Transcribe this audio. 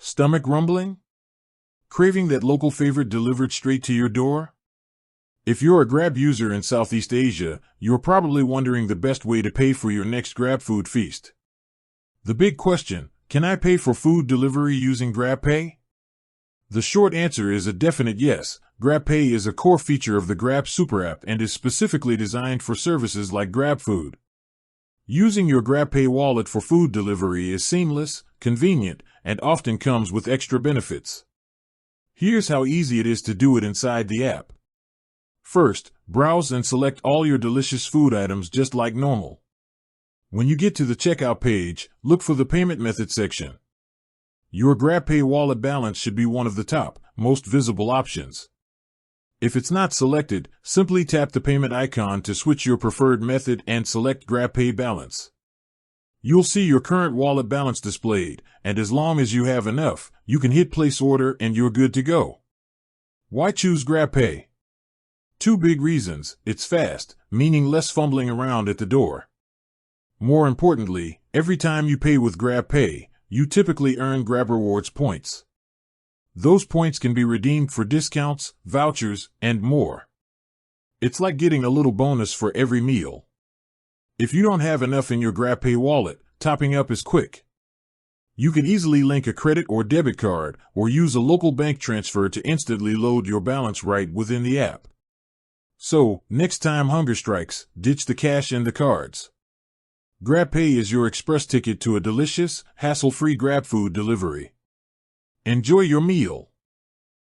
Stomach rumbling? Craving that local favorite delivered straight to your door? If you're a Grab user in Southeast Asia, you're probably wondering the best way to pay for your next Grab food feast. The big question, can I pay for food delivery using GrabPay? The short answer is a definite yes. GrabPay is a core feature of the Grab super app and is specifically designed for services like GrabFood. Using your GrabPay wallet for food delivery is seamless, convenient, and often comes with extra benefits. Here's how easy it is to do it inside the app. First, browse and select all your delicious food items just like normal. When you get to the checkout page, look for the payment method section. Your GrabPay wallet balance should be one of the top, most visible options. If it's not selected, simply tap the payment icon to switch your preferred method and select GrabPay balance. You'll see your current wallet balance displayed, and as long as you have enough, you can hit place order and you're good to go. Why choose GrabPay? Two big reasons. It's fast, meaning less fumbling around at the door. More importantly, every time you pay with GrabPay, you typically earn Grab Rewards points. Those points can be redeemed for discounts, vouchers, and more. It's like getting a little bonus for every meal. If you don't have enough in your GrabPay wallet, topping up is quick. You can easily link a credit or debit card or use a local bank transfer to instantly load your balance right within the app. So, next time hunger strikes, ditch the cash and the cards. GrabPay is your express ticket to a delicious, hassle-free Grab food delivery. Enjoy your meal.